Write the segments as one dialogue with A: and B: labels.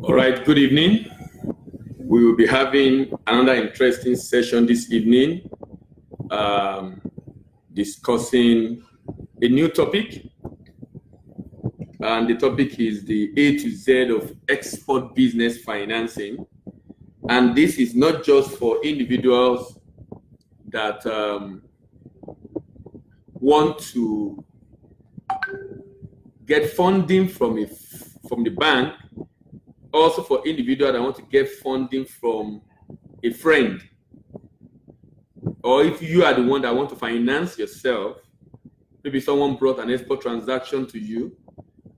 A: All right, good evening. We will be having another interesting session this evening, discussing a new topic. And the topic is the A to Z of export business financing. And this is not just for individuals that want to get funding from the bank, also for individuals that want to get funding from a friend, or if you are the one that want to finance yourself, maybe someone brought an export transaction to you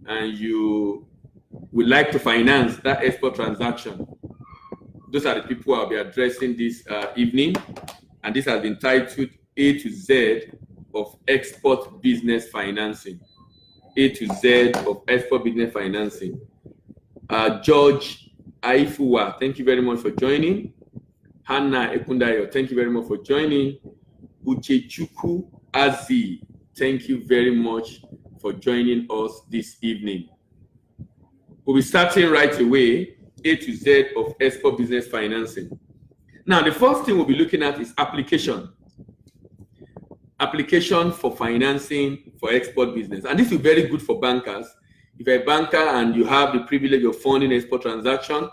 A: and you would like to finance that export transaction. Those are the people I'll be addressing this evening, and this has been titled A to Z of export business financing. A to Z of export business financing. George Aifuwa, thank you very much for joining. Hannah Ekundayo, thank you very much for joining. Uchechuku Azi, thank you very much for joining us this evening. We'll be starting right away, A to Z of export business financing. Now, the first thing we'll be looking at is application. Application for financing for export business. And this is very good for bankers. If you're a banker and you have the privilege of funding export transaction,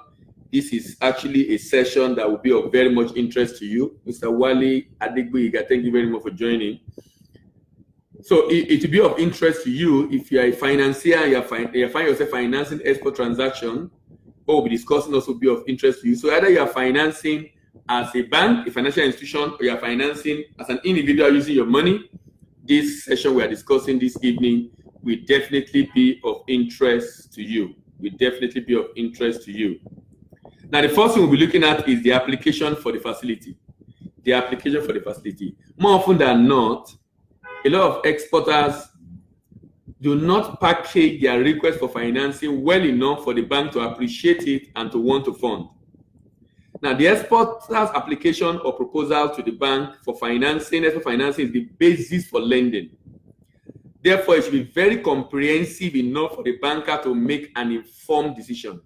A: this is actually a session that will be of very much interest to you. Mr. Wale Adegbuiga, thank you very much for joining. So it will be of interest to you if you are a financier and you find yourself financing export transaction. What we'll be discussing also will be of interest to you. So either you are financing as a bank, a financial institution, or you are financing as an individual using your money. This session we are discussing this evening will definitely be of interest to you. Will definitely be of interest to you. Now, the first thing we'll be looking at is the application for the facility. The application for the facility. More often than not, a lot of exporters do not package their request for financing well enough for the bank to appreciate it and to want to fund. Now, the exporter's application or proposal to the bank for financing, export financing is the basis for lending. Therefore, it should be very comprehensive enough for the banker to make an informed decision.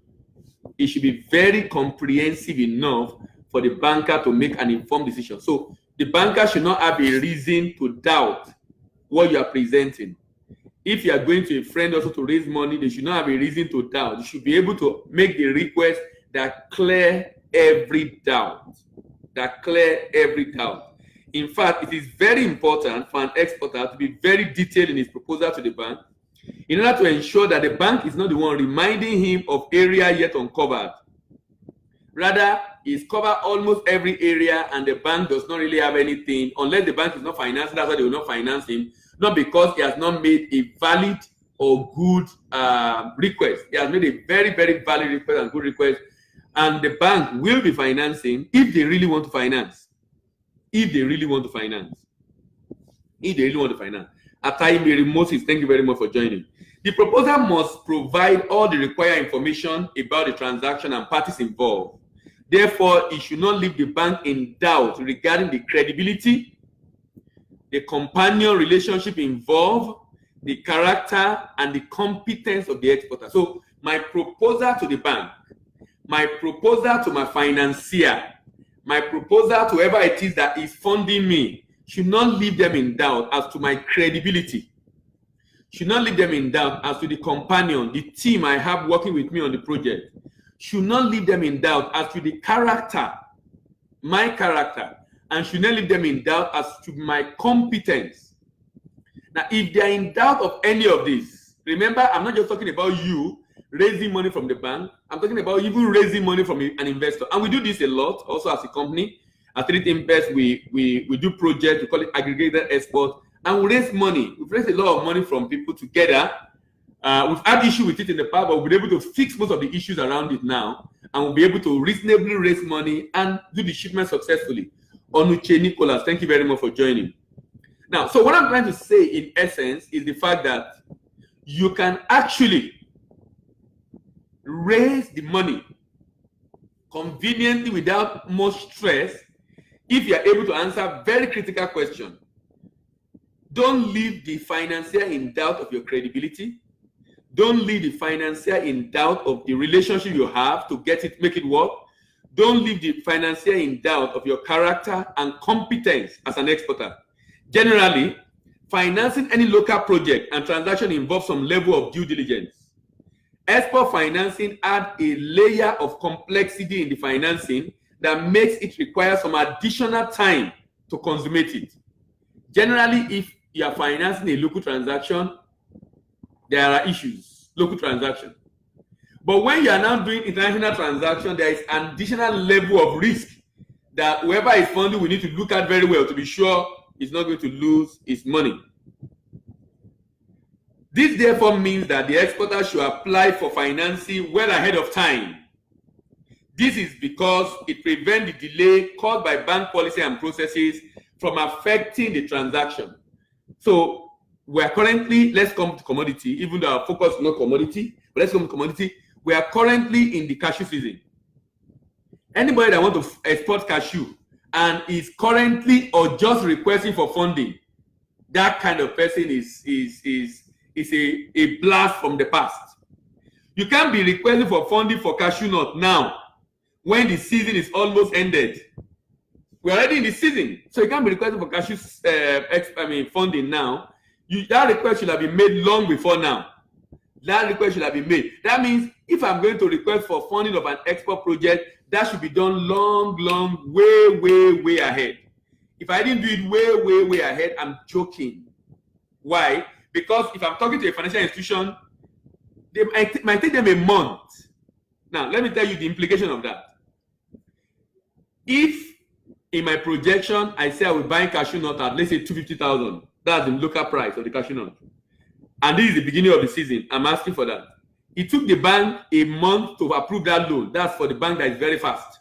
A: It should be very comprehensive enough for the banker to make an informed decision. So the banker should not have a reason to doubt what you are presenting. If you are going to a friend also to raise money, they should not have a reason to doubt. You should be able to make the request that clear every doubt. That clear every doubt. In fact, it is very important for an exporter to be very detailed in his proposal to the bank in order to ensure that the bank is not the one reminding him of area yet uncovered. Rather, he's covered almost every area and the bank does not really have anything. Unless the bank is not financing, that's why they will not finance him. Not because he has not made a valid or good request. He has made a very, very valid request and good request. And the bank will be financing if they really want to finance. If they really want to finance. If they really want to finance. Ataimiri Moses, thank you very much for joining. The proposal must provide all the required information about the transaction and parties involved. Therefore, it should not leave the bank in doubt regarding the credibility, the companion relationship involved, the character, and the competence of the exporter. So, my proposal to the bank, my proposal to my financier, my proposal to whoever it is that is funding me should not leave them in doubt as to my credibility. Should not leave them in doubt as to the companion, the team I have working with me on the project. Should not leave them in doubt as to the character, my character, and should not leave them in doubt as to my competence. Now, if they are in doubt of any of this, remember, I'm not just talking about you raising money from the bank. I'm talking about even raising money from an investor. And we do this a lot also as a company. At Trinity Invest, we do projects, we call it aggregated export, and we raise money. We've raised a lot of money from people together We've had issue with it in the past, but we'll be able to fix most of the issues around it now, and we'll be able to reasonably raise money and do the shipment successfully. Onuche Nicholas, thank you very much for joining. Now, so what I'm trying to say in essence is the fact that you can actually raise the money conveniently without much stress if you are able to answer very critical questions. Don't leave the financier in doubt of your credibility. Don't leave the financier in doubt of the relationship you have to make it work. Don't leave the financier in doubt of your character and competence as an exporter. Generally, financing any local project and transaction involves some level of due diligence. Export financing adds a layer of complexity in the financing that makes it require some additional time to consummate it. Generally, if you are financing a local transaction, there are issues, local transaction. But when you are now doing international transaction, there is an additional level of risk that whoever is funding will need to look at very well to be sure it's not going to lose its money. This therefore means that the exporter should apply for financing well ahead of time. This is because it prevents the delay caused by bank policy and processes from affecting the transaction. So we are currently, let's come to commodity, even though our focus is not commodity, but let's come to commodity. We are currently in the cashew season. Anybody that wants to export cashew and is currently or just requesting for funding, that kind of person is a blast from the past. You can't be requesting for funding for cashew nut now when the season is almost ended. We're already in the season, so you can't be requesting for cashew funding now. That request should have been made long before now. That request should have been made. That means if I'm going to request for funding of an export project, that should be done long, way ahead. If I didn't do it way ahead, I'm joking. Why? Because if I'm talking to a financial institution, it might take them a month. Now, let me tell you the implication of that. If in my projection, I say I will buy cashew nut at, let's say, 250,000, that's the local price of the cashew nut, and this is the beginning of the season, I'm asking for that. It took the bank a month to approve that loan. That's for the bank that is very fast.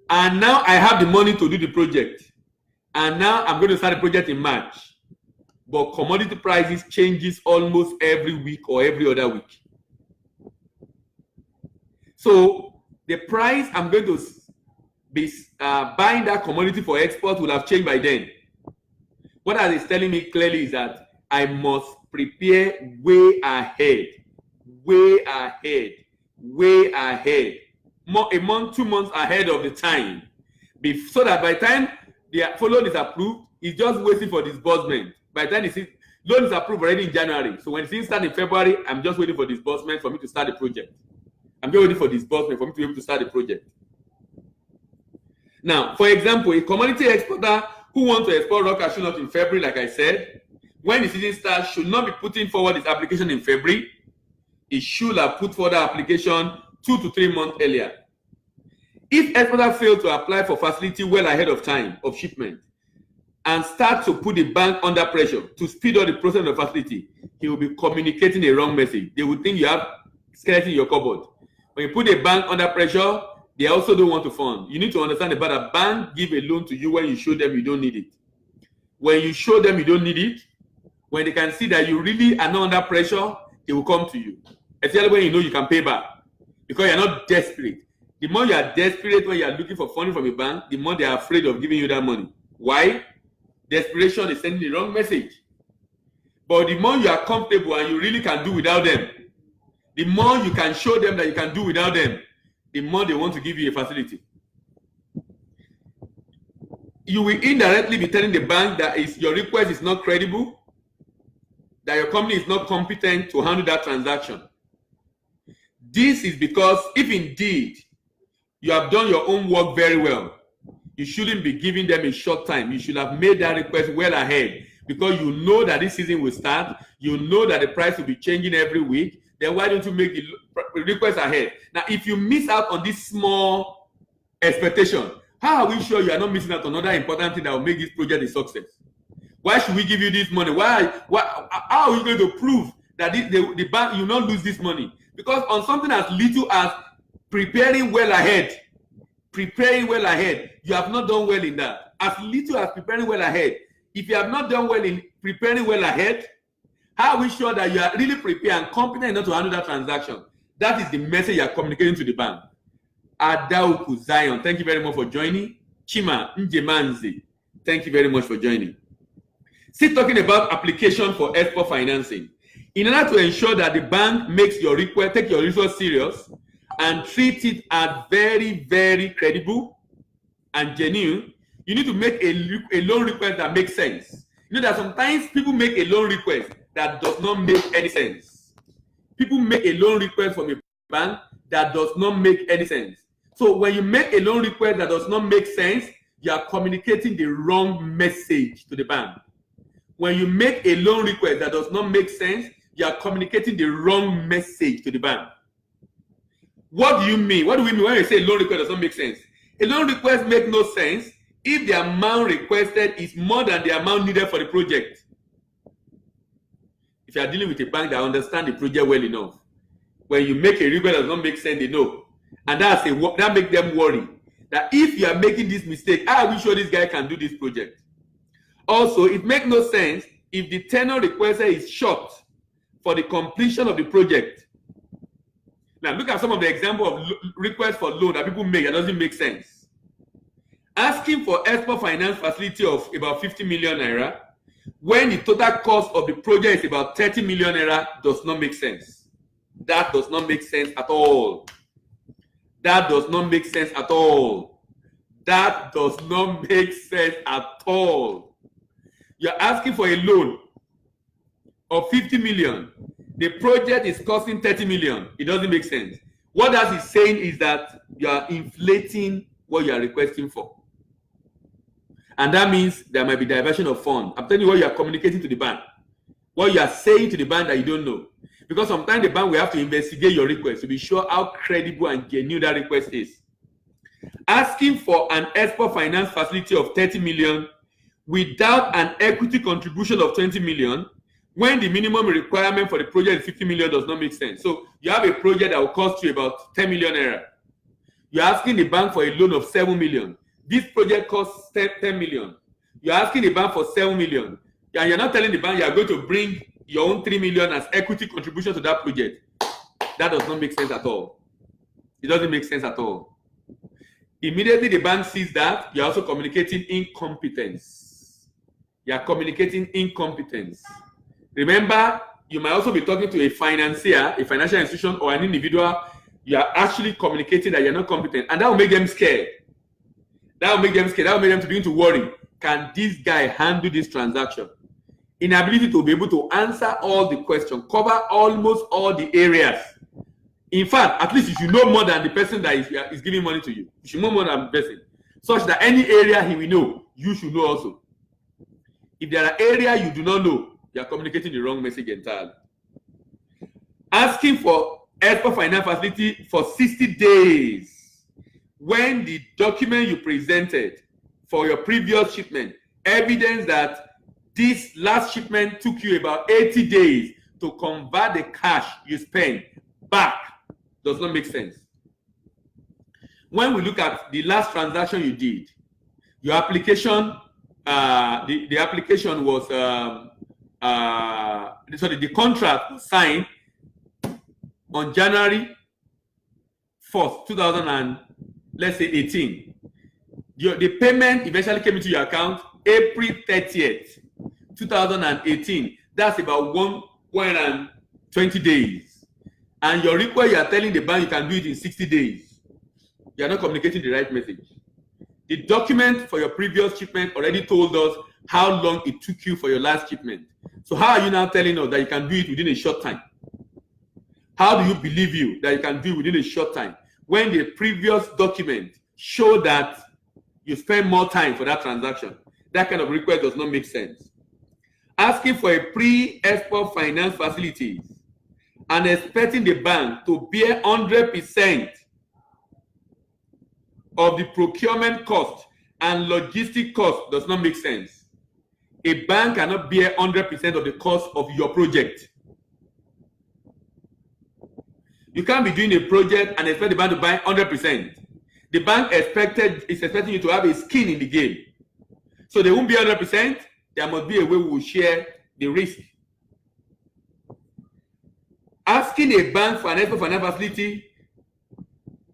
A: And now I have the money to do the project. And now I'm going to start the project in March. But commodity prices changes almost every week or every other week. So the price I'm going to be buying that commodity for export will have changed by then. What that is telling me clearly is that I must prepare way ahead. A month, 2 months ahead of the time. So that by the time the loan is approved, it's just waiting for disbursement. By the time the loan is approved already in January. So when things start in February, I'm just waiting for disbursement for me to start the project. I'm just waiting for disbursement for me to be able to start the project. Now, for example, a commodity exporter who wants to export raw cashew nut in February, like I said, when the season starts, should not be putting forward his application in February. He should have put forward the application 2 to 3 months earlier. If exporter fails to apply for facility well ahead of time of shipment and start to put the bank under pressure to speed up the process of the facility, he will be communicating a wrong message. They will think you have skeleton in your cupboard. When you put a bank under pressure, they also don't want to fund. You need to understand about a bank give a loan to you when you show them you don't need it. When you show them you don't need it, when they can see that you really are not under pressure, they will come to you. Especially when you know you can pay back. Because you're not desperate. The more you are desperate when you are looking for funding from a bank, the more they are afraid of giving you that money. Why? Desperation is sending the wrong message. But the more you are comfortable and you really can do without them, the more you can show them that you can do without them, the more they want to give you a facility. You will indirectly be telling the bank that your request is not credible, that your company is not competent to handle that transaction. This is because if indeed you have done your own work very well, you shouldn't be giving them a short time. You should have made that request well ahead because you know that this season will start. You know that the price will be changing every week. Then why don't you make the request ahead? Now, if you miss out on this small expectation, how are we sure you are not missing out on another important thing that will make this project a success? Why should we give you this money? Why? How are you going to prove that the bank, you will not lose this money? Because on something as little as preparing well ahead, you have not done well in that. As little as preparing well ahead. If you have not done well in preparing well ahead, how are we sure that you are really prepared and competent enough to handle that transaction? That is the message you are communicating to the bank. Adauku Zion, thank you very much for joining. Chima Njemanzi, thank you very much for joining. Still talking about application for export financing. In order to ensure that the bank makes your request, take your resource serious, and treat it as very, very credible and genuine, you need to make a loan request that makes sense. You know that sometimes people make a loan request that does not make any sense. People make a loan request from a bank that does not make any sense. So when you make a loan request that does not make sense, you are communicating the wrong message to the bank. When you make a loan request that does not make sense, you are communicating the wrong message to the bank. What do you mean? What do we mean when we say loan request does not make sense? A loan request makes no sense if the amount requested is more than the amount needed for the project. If you are dealing with a bank that understands the project well enough, when you make a request that does not make sense, they know. And that makes them worry that if you are making this mistake, how are we sure this guy can do this project? Also, it makes no sense if the tenor requested is short for the completion of the project. Now, look at some of the examples of requests for loan that people make that doesn't make sense. Asking for export finance facility of about 50 million naira when the total cost of the project is about 30 million naira does not make sense. That does not make sense at all. That does not make sense at all. That does not make sense at all. You're asking for a loan of 50 million. The project is costing 30 million. It doesn't make sense. What that is saying is that you are inflating what you are requesting for. And that means there might be diversion of funds. I'm telling you what you are communicating to the bank. What you are saying to the bank that you don't know. Because sometimes the bank will have to investigate your request to be sure how credible and genuine that request is. Asking for an export finance facility of 30 million without an equity contribution of 20 million when the minimum requirement for the project is 50 million does not make sense. So you have a project that will cost you about 10 million naira. You're asking the bank for a loan of 7 million. This project costs 10 million. You're asking the bank for 7 million. And you're not telling the bank you're going to bring your own 3 million as equity contribution to that project. That does not make sense at all. It doesn't make sense at all. Immediately the bank sees that, you're also communicating incompetence. You're communicating incompetence. Remember, you might also be talking to a financier, a financial institution, or an individual. You are actually communicating that you're not competent, and that will make them scared. That will make them scared. That will make them to begin to worry. Can this guy handle this transaction? Inability to be able to answer all the questions, cover almost all the areas. In fact, at least you should know more than the person that is giving money to you. You should know more than the person, such that any area he will know, you should know also. If there are areas you do not know, you are communicating the wrong message entirely. Asking for export finance facility for 60 days when the document you presented for your previous shipment evidence that this last shipment took you about 80 days to convert the cash you spent back does not make sense. When we look at the last transaction you did, your application, the application was the contract was signed on January 4th, 2018. The payment eventually came into your account April 30th, 2018. That's about 120 days. And your request, you are telling the bank you can do it in 60 days. You are not communicating the right message. The document for your previous shipment already told us how long it took you for your last shipment. So how are you now telling us that you can do it within a short time? How do you believe you that you can do it within a short time when the previous document showed that you spend more time for that transaction? That kind of request does not make sense. Asking for a pre-export finance facility and expecting the bank to bear 100% of the procurement cost and logistic cost does not make sense. A bank cannot bear 100% of the cost of your project. You can't be doing a project and expect the bank to buy 100%. The bank is expecting you to have a skin in the game. So they won't be 100%. There must be a way we will share the risk. Asking a bank for an export finance facility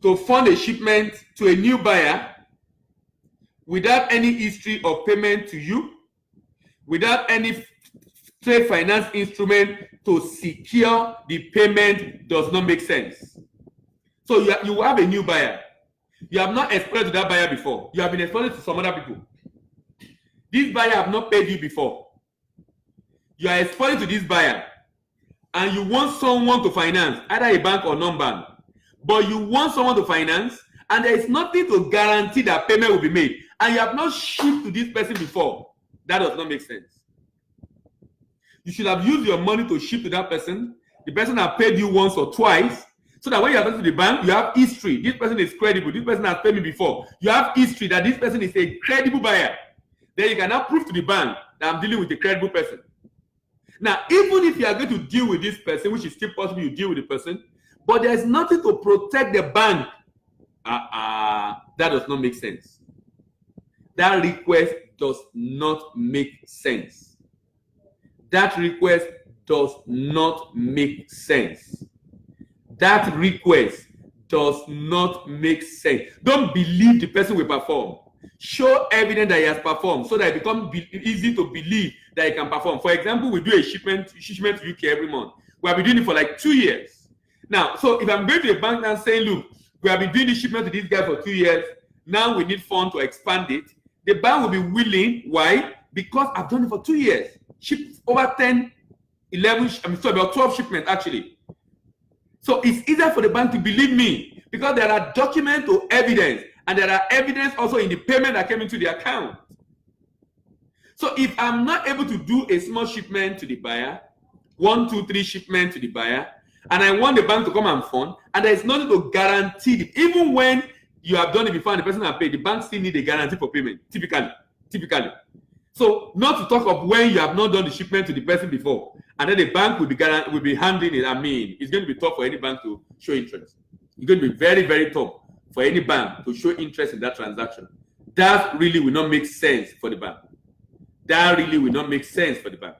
A: to fund a shipment to a new buyer without any history of payment to you, without any trade finance instrument to secure the payment does not make sense. So you have a new buyer. You have not exposed to that buyer before. You have been exposed to some other people. This buyer have not paid you before. You are exposed to this buyer and you want someone to finance, either a bank or non-bank. But you want someone to finance and there is nothing to guarantee that payment will be made. And you have not shipped to this person before. That does not make sense. You should have used your money to ship to that person. The person has paid you once or twice, so that when you are going to the bank, you have history. This person is credible. This person has paid me before. You have history that this person is a credible buyer. Then you can now prove to the bank that I'm dealing with a credible person. Now, even if you are going to deal with this person, which is still possible you deal with the person, but there is nothing to protect the bank, that does not make sense. That request does not make sense. That request does not make sense. That request does not make sense. Don't believe the person will perform. Show evidence that he has performed so that it becomes easy to believe that he can perform. For example, we do a shipment to UK every month. We have been doing it for like 2 years. Now, so if I'm going to a bank and saying, look, we have been doing this shipment to this guy for 2 years. Now we need funds to expand it. The bank will be willing. Why? Because I've done it for 2 years. Shipped over 10, 11, about 12 shipments actually. So it's easier for the bank to believe me because there are documents to evidence, and there are evidence also in the payment that came into the account. So if I'm not able to do a small shipment to the buyer, 1, 2, 3 shipments to the buyer, and I want the bank to come and fund, and there is nothing to guarantee it, even when you have done it before and the person has paid, the bank still need a guarantee for payment, typically. So not to talk of when you have not done the shipment to the person before, and then the bank will be handling it. I mean, it's going to be tough for any bank to show interest. It's going to be very, very tough for any bank to show interest in that transaction. That really will not make sense for the bank. That really will not make sense for the bank.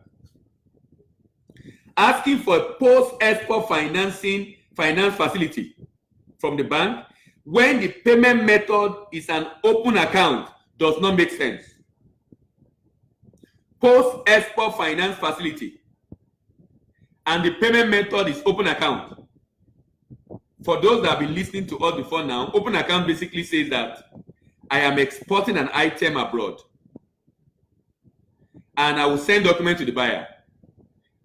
A: Asking for a post-export finance facility from the bank when the payment method is an open account does not make sense. Post-export finance facility and the payment method is open account. For those that have been listening to us before now, open account basically says that I am exporting an item abroad and I will send document to the buyer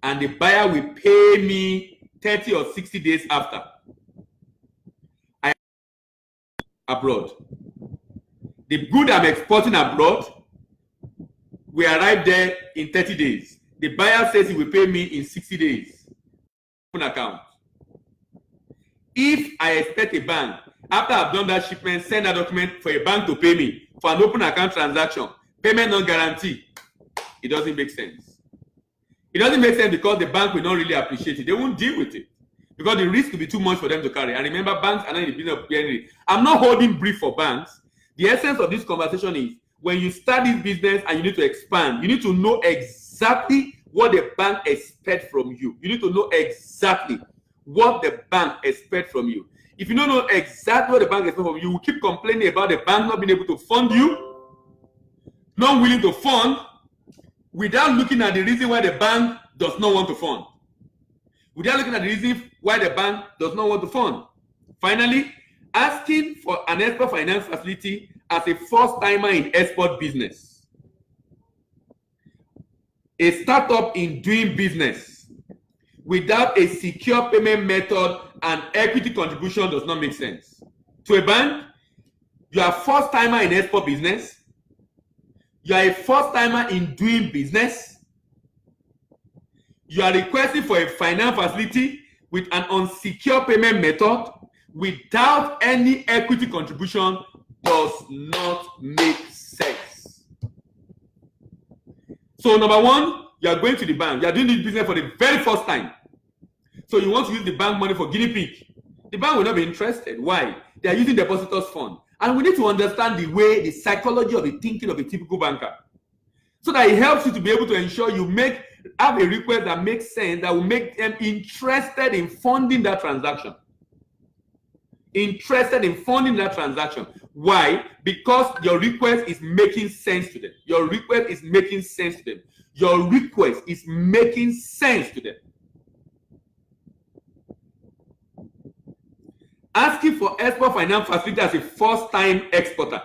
A: and the buyer will pay me 30 or 60 days after. I am abroad. The good I'm exporting abroad will arrive there in 30 days. The buyer says he will pay me in 60 days. Open account. If I expect a bank, after I've done that shipment, send a document for a bank to pay me for an open account transaction, payment non guarantee, it doesn't make sense. It doesn't make sense because the bank will not really appreciate it. They won't deal with it because the risk will be too much for them to carry. And remember, banks are not in the business of bearing it. I'm not holding brief for banks. The essence of this conversation is when you start this business and you need to expand, you need to know exactly what the bank expects from you. You need to know exactly what the bank expects from you. If you don't know exactly what the bank expects from you, you will keep complaining about the bank not being able to fund you, not willing to fund, without looking at the reason why the bank does not want to fund. Without looking at the reason why the bank does not want to fund. Finally, asking for an export finance facility as a first-timer in export business. A startup in doing business without a secure payment method and equity contribution does not make sense. To a bank, you are first-timer in export business. You are a first-timer in doing business. You are requesting for a finance facility with an unsecure payment method without any equity contribution does not make sense. So number one, you are going to the bank. You are doing this business for the very first time. So you want to use the bank money for guinea pig. The bank will not be interested. Why? They are using depositors' fund. And we need to understand the psychology of the thinking of a typical banker, so that it helps you to be able to ensure you have a request that makes sense, that will make them interested in funding that transaction. Interested in funding that transaction. Why? Because your request is making sense to them. Your request is making sense to them. Your request is making sense to them. Asking for export finance facility as a first-time exporter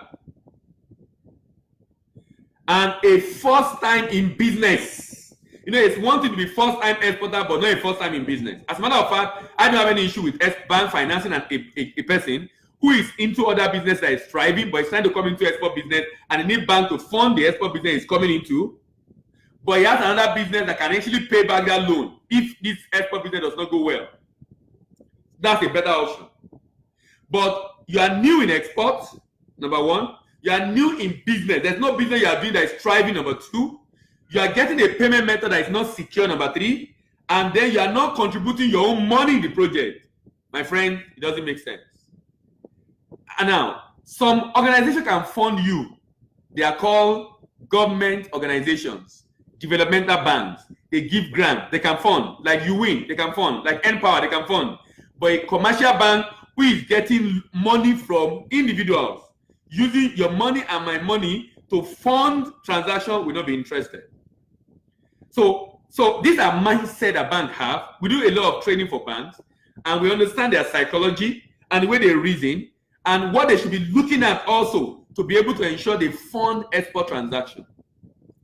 A: and a first time in business. You know, it's one thing to be first-time exporter, but not a first time in business. As a matter of fact, I don't have any issue with bank financing and a person who is into other business that is thriving, but is trying to come into export business and they need bank to fund the export business he's coming into. But he has another business that can actually pay back that loan if this export business does not go well. That's a better option. But you are new in export, number one. You are new in business. There's no business you are doing that is thriving, number two. You are getting a payment method that is not secure, number three. And then you are not contributing your own money in the project. My friend, it doesn't make sense. And now, some organizations can fund you. They are called government organizations, developmental banks. They give grants. They can fund. Like UWIN, they can fund. Like NPower, they can fund. But a commercial bank who is getting money from individuals, using your money and my money to fund transactions, will not be interested. So these are mindset that banks have. We do a lot of training for banks, and we understand their psychology and the way they reason and what they should be looking at also to be able to ensure they fund export transactions.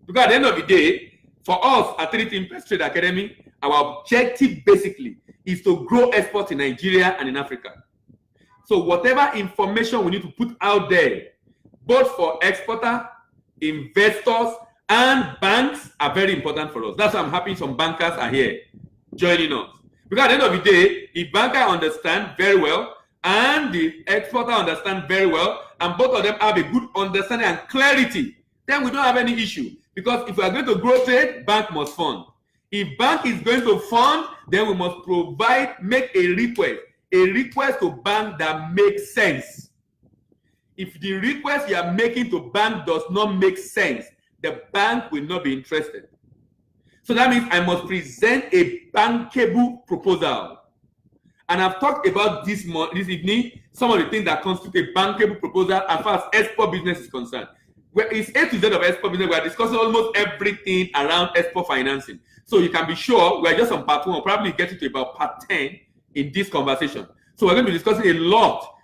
A: Because at the end of the day, for us at 3T Impress Trade Academy, our objective basically is to grow export in Nigeria and in Africa. So whatever information we need to put out there, both for exporter, investors, and banks, are very important for us. That's why I'm happy some bankers are here joining us. Because at the end of the day, the banker understands very well and the exporter understands very well, and both of them have a good understanding and clarity, then we don't have any issue. Because if we are going to grow trade, bank must fund. If bank is going to fund, then we must make a request to bank that makes sense. If the request you are making to bank does not make sense, the bank will not be interested. So that means I must present a bankable proposal. And I've talked about this evening some of the things that constitute a bankable proposal as far as export business is concerned. Where it's A to Z of export business, we are discussing almost everything around export financing. So you can be sure we are just on part 1, we'll probably get to about part 10 in this conversation. So we're going to be discussing a lot.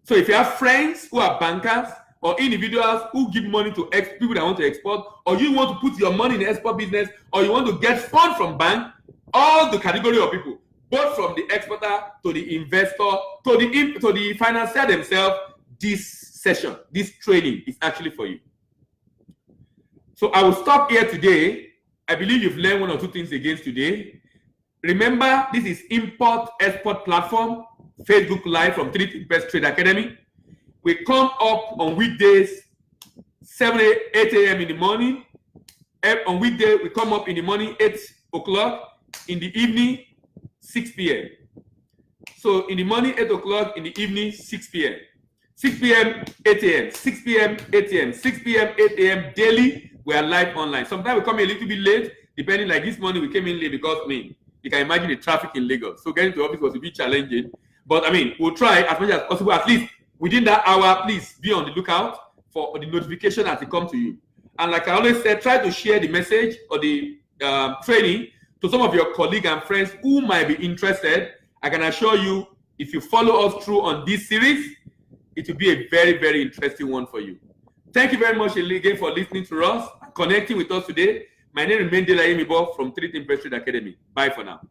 A: So if you have friends who are bankers or individuals who give money to people that want to export, or you want to put your money in the export business, or you want to get funds from bank, all the category of people, both from the exporter to the investor to the financier themselves, this session, this training is actually for you. So I will stop here today. I believe you've learned 1 or 2 things again today. Remember, this is Import-Export Platform, Facebook Live from 3T Impress Trade Academy. We come up on weekdays, 8 a.m. in the morning. On weekday, we come up in the morning, 8 o'clock. In the evening, 6 p.m. So in the morning, 8 o'clock. In the evening, 6 p.m. 6 p.m., 8 a.m. 6 p.m., 8 a.m. 6 p.m., 8 a.m. daily. We are live online. Sometimes we come a little bit late, depending. Like this morning, we came in late because, you can imagine the traffic in Lagos. So getting to office was a bit challenging. But we'll try as much as possible. At least within that hour, please be on the lookout for the notification as it comes to you. And like I always said, try to share the message or the training to some of your colleagues and friends who might be interested. I can assure you, if you follow us through on this series, it will be a very, very interesting one for you. Thank you very much again for listening to us, connecting with us today. My name is Mendela Imibo from 3T Impress Trade Academy. Bye for now.